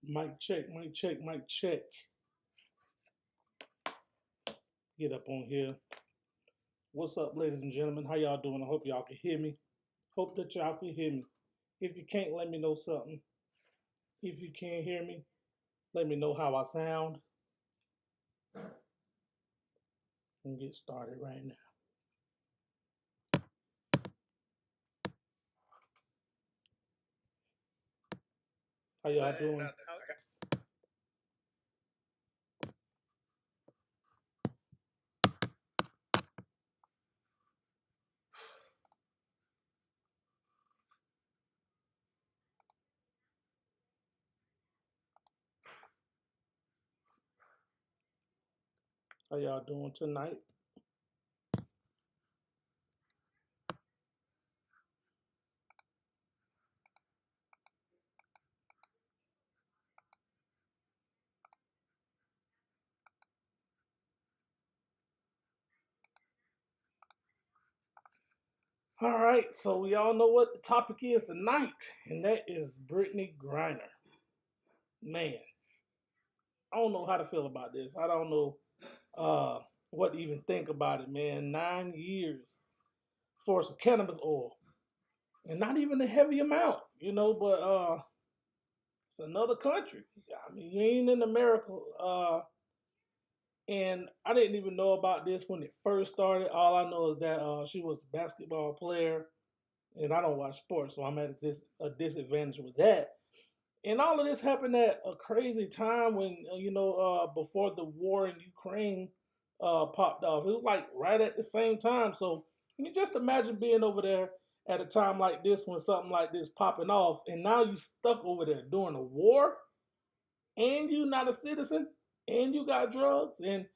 Mic check, mic check, mic check. Get up on here. What's up, ladies and gentlemen? How y'all doing? I hope y'all can hear me. Hope that y'all can hear me. If you can't, let me know something. If you can't hear me, let me know how I sound. And get started right now. How y'all doing? How y'all doing tonight? All right, so we all know what the topic is tonight, and that is Brittany Griner. Man, I don't know how to feel about this. I don't know what to even think about it, man. 9 years for some cannabis oil, and not even a heavy amount, but it's another country. I mean, you ain't in America. And I didn't even know about this when it first started. All I know is that she was a basketball player, and I don't watch sports, so I'm at a disadvantage with that. And all of this happened at a crazy time when, before the war in Ukraine popped off. It was like right at the same time. So you just imagine being over there at a time like this when something like this popping off, and now you stuck over there during a war, and you not a citizen, and you got drugs and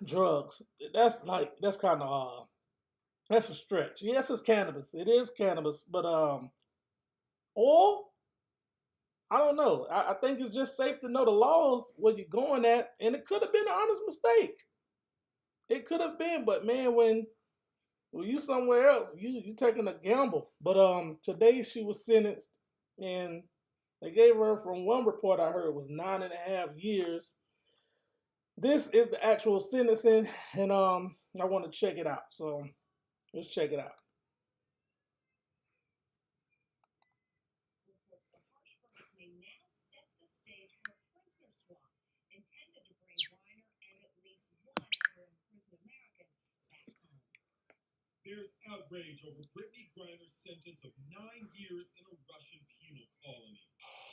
drugs. That's kind of that's a stretch. Yes, it's cannabis. It is cannabis, but oil. I don't know. I think it's just safe to know the laws where you're going at, and it could have been an honest mistake. It could have been, but man, when you somewhere else, you taking a gamble. But today she was sentenced, and they gave her, from one report I heard, was 9.5 years. This is the actual sentencing, and I want to check it out. So let's check it out. The harsh verdict may now set the stage for a prisoner swap intended to bring Weiner and at least one other imprisoned American back home. There's outrage over Brittany Griner's sentence of 9 years in a Russian penal colony.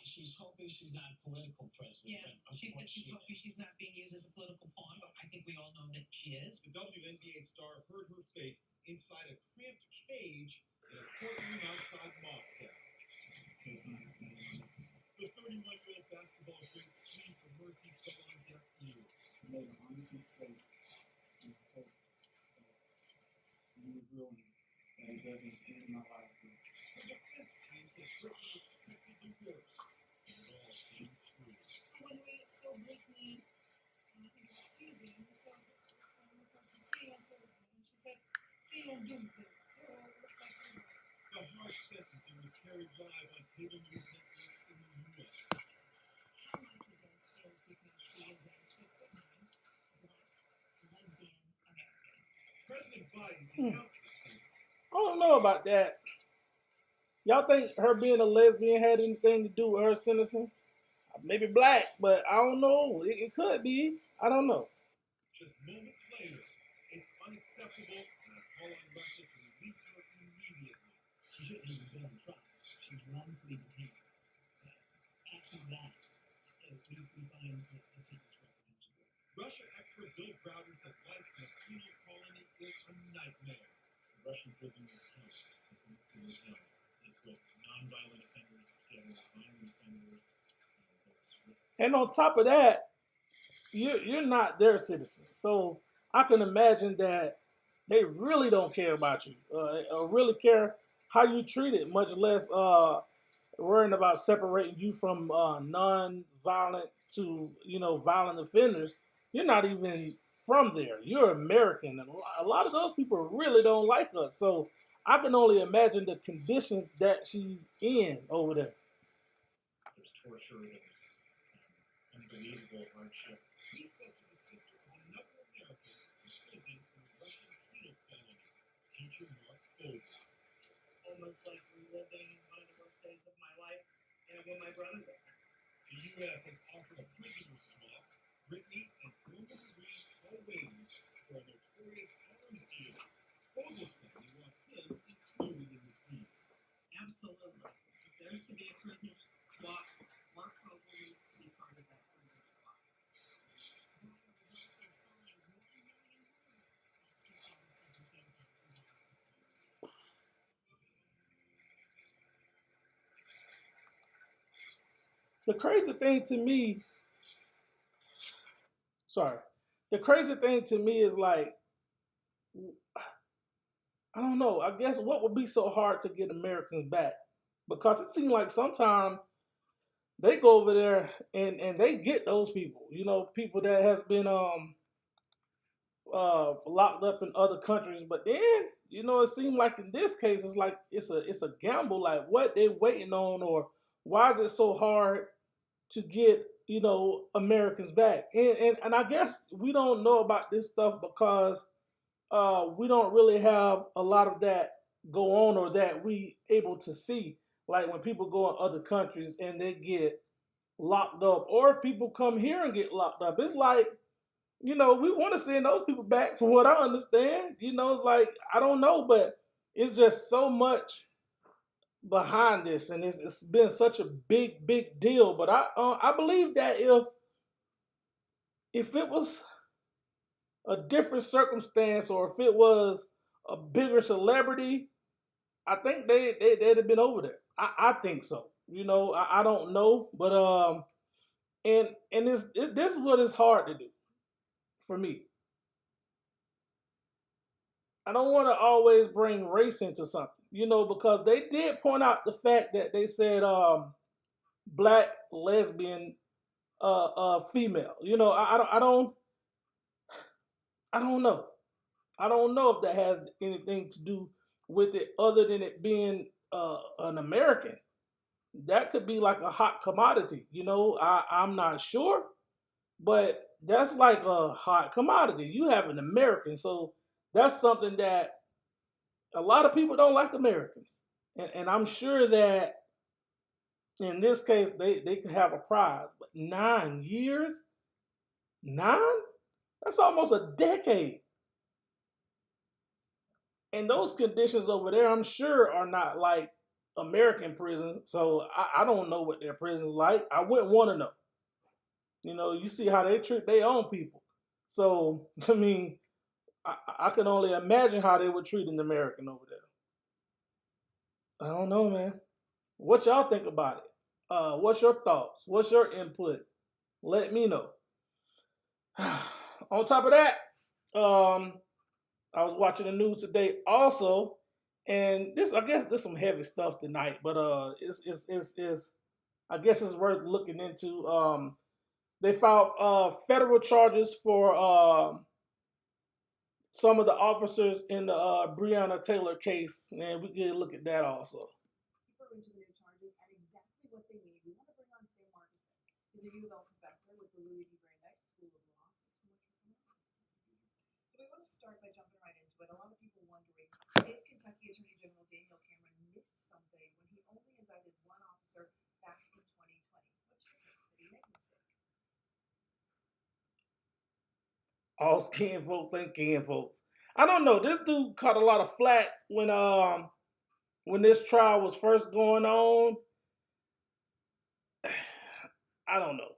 She's hoping she's not a political president. Yeah, she said she's hoping she's not being used as a political pawn, but I think we all know that she is. The WNBA star heard her fate inside a cramped cage in a courtroom outside Moscow. The 31-year-old basketball great's plea for mercy fell on deaf ears. I made an honest mistake, and I hope that you will ruin that it doesn't end my life. The defense team said Brittany expected the worst, and it all came true. When we saw Brittany, I think it was Tuesday, and we saw her, see you on Thursday, and she said, see you on Doomsday. So it looks like she. The harsh sentencing was carried live on cable news networks in the U.S. How likely this is because she is a 6'9", black, lesbian American. President Biden denounced the sentence. I don't know about that. Y'all think her being a lesbian had anything to do with her sentencing? Maybe black, but I don't know. It could be. I don't know. Just moments later, it's unacceptable, and I call on Russia to release her immediately. She shouldn't even been on trial. She's wrongfully detained. After that, we find the sentence reprehensible. Russia expert Bill Browder says life in a penal colony is a nightmare. The Russian prison is hell. It's an excellent hell. They put non-violent offenders together with violent offenders. And on top of that, you're not their citizen. So I can imagine that they really don't care about you, or really care how you treat it, much less worrying about separating you from non-violent to violent offenders. You're not even from there. You're American, and a lot of those people really don't like us. So I can only imagine the conditions that she's in over there. There's for sure there's unbelievable hardship. We spoke to the sister of another American in prison for a Russian penal felony, teacher Mark Fogle. It's almost like reliving one of the worst days of my life and when my brother was sentenced. The U.S. has offered a prisoner swap. Brittany and former Marine are waiting for a notorious arms dealer. Fogle's family wants him included in the deal. Absolutely. If there's to be a prisoner swap, Mark Fogle needs to be part of that prisoner swap. The crazy thing to me, sorry, the crazy thing to me is like, I don't know. I guess what would be so hard to get Americans back? Because it seems like sometimes they go over there and they get those people. You know, people that has been locked up in other countries. But then, you know, it seems like in this case, it's like it's a gamble. Like what they waiting on, or why is it so hard to get Americans back? And I guess we don't know about this stuff because we don't really have a lot of that go on or that we able to see. Like when people go in other countries and they get locked up, or if people come here and get locked up, it's like we want to send those people back. From what I understand, it's like I don't know, but it's just so much behind this, and it's been such a big deal. But I believe that if it was a different circumstance, or if it was a bigger celebrity, I think they'd have been over there. I think so. I don't know, but and this is what is hard to do for me. I don't want to always bring race into something, because they did point out the fact that they said black, lesbian, female. I don't know. I don't know if that has anything to do with it other than it being an American. That could be like a hot commodity. I'm not sure, but that's like a hot commodity. You have an American, so that's something that a lot of people don't like Americans, and I'm sure that in this case they could have a prize. But 9 years, nine, that's almost a decade. And those conditions over there, I'm sure, are not like American prisons. So I don't know what their prisons like. I wouldn't want to know. You see how they treat their own people. So I mean, I can only imagine how they would treat an American over there. I don't know, man. What y'all think about it? What's your thoughts? What's your input? Let me know. On top of that, I was watching the news today also, and I guess this some heavy stuff tonight, but it's I guess it's worth looking into. They filed federal charges for some of the officers in the Breonna Taylor case, and we can look at that also. Referring to the new charges and exactly what they mean, we want to bring on Sam Marcus. He's a U of L professor with the Louis D. Brandeis School of Law. So we want to start by jumping right into it. A lot of people wondering if Kentucky Attorney General Daniel Cameron missed something when he only indicted one officer back in 2020. What's your take? Did he make a mistake? All skin folks ain't kin folks. I don't know. This dude caught a lot of flack when this trial was first going on. I don't know.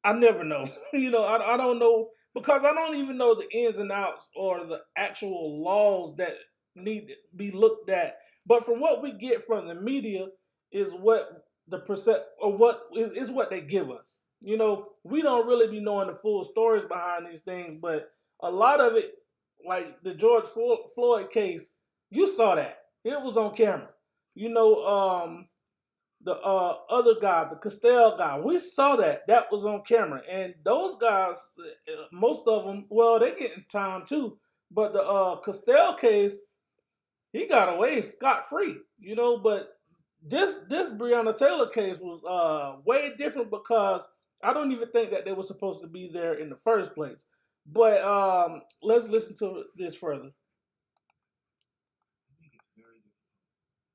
I never know. I don't know, because I don't even know the ins and outs or the actual laws that need to be looked at. But from what we get from the media is what the percent or what is what they give us. We don't really be knowing the full stories behind these things, but a lot of it, like the George Floyd case, you saw that. It was on camera. The other guy, the Castell guy, we saw that was on camera, and those guys, most of them, well, they getting time too. But the Castell case, he got away scot free, but this Breonna Taylor case was way different because I don't even think that they were supposed to be there in the first place. But let's listen to this further. I think it's very difficult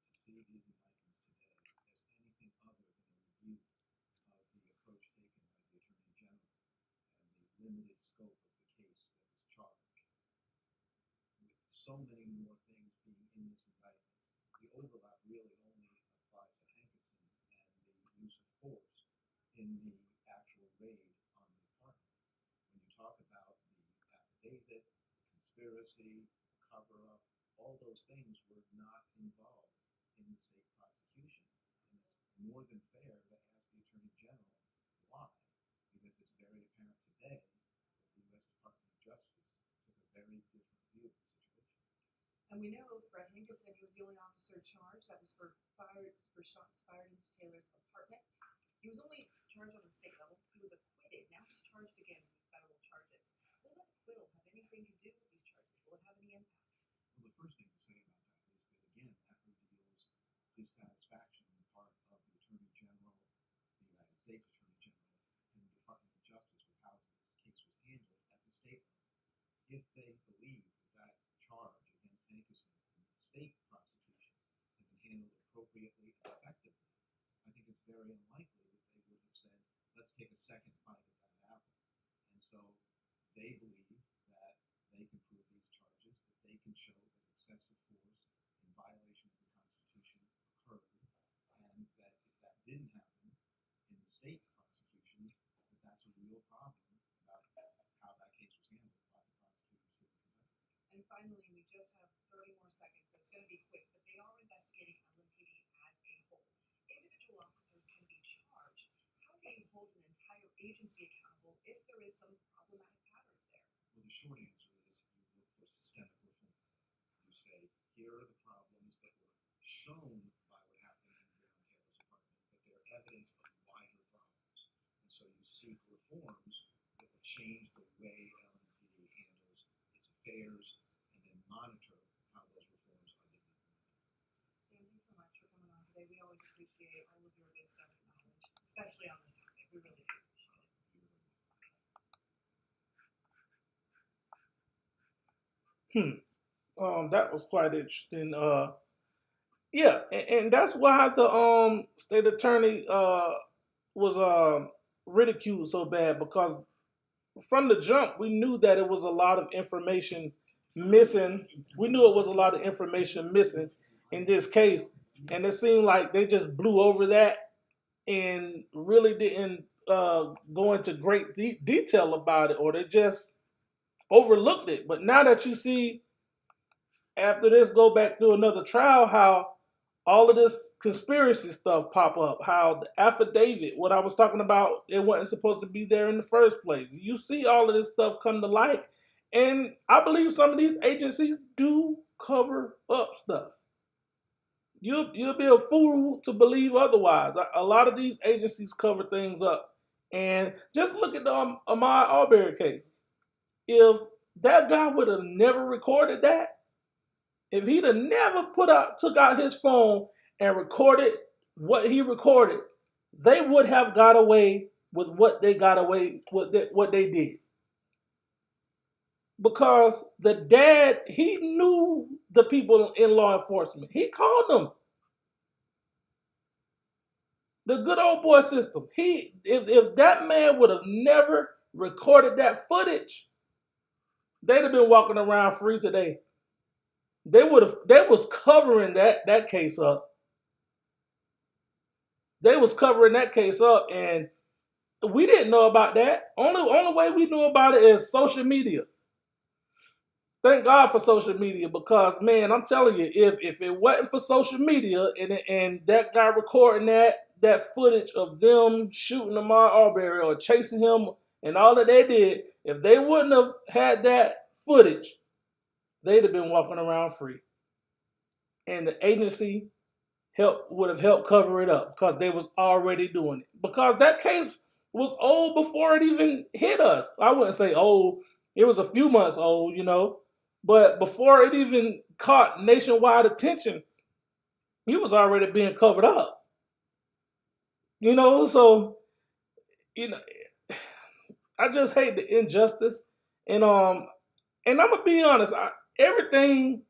to see these indictments today as anything other than a review of the approach taken by the Attorney General and the limited scope of the case that was charged. With so many more things being in this indictment, the overlap really only applies to Hankerson and the use of force in the actual raid on the apartment. When you talk about the affidavit, conspiracy, cover up, all those things were not involved in the state prosecution. And it's more than fair to ask the Attorney General why, because it's very apparent today that the U.S. Department of Justice took a very different view of the situation. And we know Brett Hankerson, he was the only officer charged. That was for shots fired into Taylor's apartment. He was only charged on the state level. He was acquitted. Now he's charged again with federal charges. Will that acquittal have anything to do with these charges? Will it have any impact? Well, the first thing to say about that is that, again, that reveals dissatisfaction on the part of the Attorney General, the United States Attorney General, and the Department of Justice with how this case was handled at the state level. If they believe that charge against Hankerson in the state prosecution had been handled appropriately and effectively, I think it's very unlikely that they would have said, let's take a second bite at that apple. And so they believe that they can prove these charges, that they can show that excessive force in violation of the Constitution occurred, and that if that didn't happen in the state prosecution, that that's a real problem about how that case was handled by the prosecutors who were conducting it. And finally, we just have 30 more seconds, so it's going to be quick, but they are investigating LMPD as a whole. Individual officers can be charged. How do you hold an entire agency accountable if there is some problematic patterns there? Well, the short answer is you look for systemic reform. You say, here are the problems that were shown by what happened in Breonna Taylor's apartment, but they're evidence of wider problems. And so you seek reforms that will change the way LMPD handles its affairs and then monitor how those reforms are being implemented. Sam, thanks so much for coming on today. We always appreciate all of your good stuff and knowledge, especially on this topic. We really do appreciate it. That was quite interesting. Yeah, and that's why the state attorney was ridiculed so bad because from the jump we knew that it was a lot of information missing. We knew it was a lot of information missing in this case, and it seemed like they just blew over that and really didn't go into great detail about it, or they just overlooked it. But now that you see after this go back through another trial, how all of this conspiracy stuff pop up, how the affidavit, what I was talking about, it wasn't supposed to be there in the first place. You see all of this stuff come to light, and I believe some of these agencies do cover up stuff. You'll be a fool to believe otherwise. A lot of these agencies cover things up, and just look at the Ahmaud Arbery case. If that guy would have never recorded that, if he'd have never took out his phone and recorded what he recorded, they would have got away with what they got away with, what they did. Because the dad, he knew the people in law enforcement. He called them. The good old boy system. If that man would have never recorded that footage, they'd have been walking around free today. They was covering that case up. They was covering that case up, and we didn't know about that. Only way we knew about it is social media. Thank God for social media, because man, I'm telling you, if it wasn't for social media and that guy recording that footage of them shooting Ahmaud Arbery or chasing him and all that they did, if they wouldn't have had that footage, they'd have been walking around free. And the agency would have helped cover it up because they was already doing it. Because that case was old before it even hit us. I wouldn't say old. It was a few months old, but before it even caught nationwide attention, he was already being covered up. You know, so you know, I just hate the injustice, and I'm gonna be honest. Everything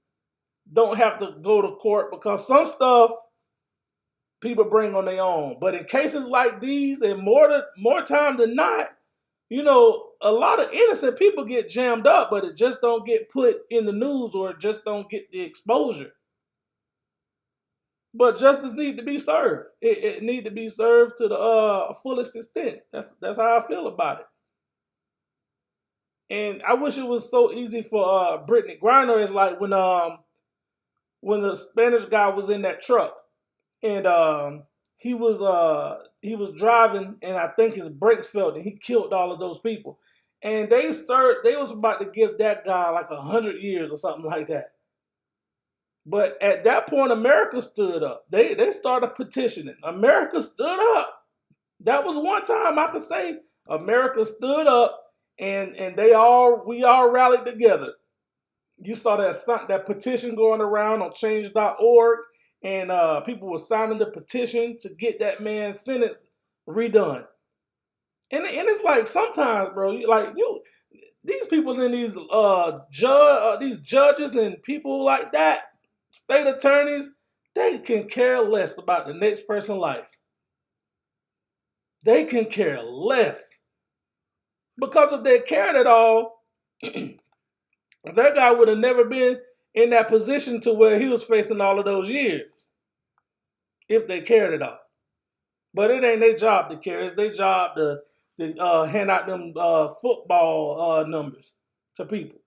don't have to go to court because some stuff people bring on their own. But in cases like these, and more time than not, a lot of innocent people get jammed up, but it just don't get put in the news or it just don't get the exposure. But justice need to be served. It need to be served to the fullest extent. That's how I feel about it. And I wish it was so easy for Brittany Griner. It's like when the Spanish guy was in that truck and he was driving and I think his brakes failed and he killed all of those people. And they was about to give that guy like 100 years or something like that. But at that point, America stood up. They started petitioning. America stood up. That was one time I could say America stood up and we all rallied together. You saw that petition going around on change.org, and people were signing the petition to get that man's sentence redone. And it's like sometimes, bro, these people in these judges and people like that, state attorneys, they can care less about the next person's life. They can care less. Because if they cared at all, that guy would have never been in that position to where he was facing all of those years. If they cared at all. But it ain't their job to care. It's their job to hand out them football numbers to people.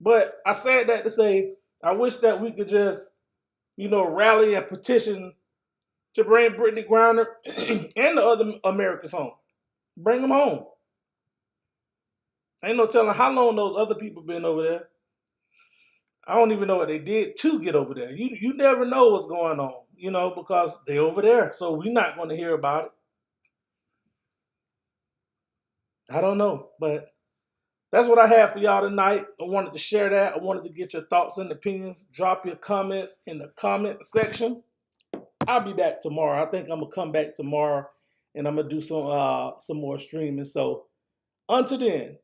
But I said that to say, I wish that we could just, rally and petition to bring Brittany Griner and the other Americans home. Bring them home. Ain't no telling how long those other people been over there. I don't even know what they did to get over there. You never know what's going on, because they're over there. So we're not going to hear about it. I don't know, but that's what I have for y'all tonight. I wanted to share that. I wanted to get your thoughts and opinions. Drop your comments in the comment section. I'll be back tomorrow. I think I'm gonna come back tomorrow and I'm gonna do some more streaming. So until then,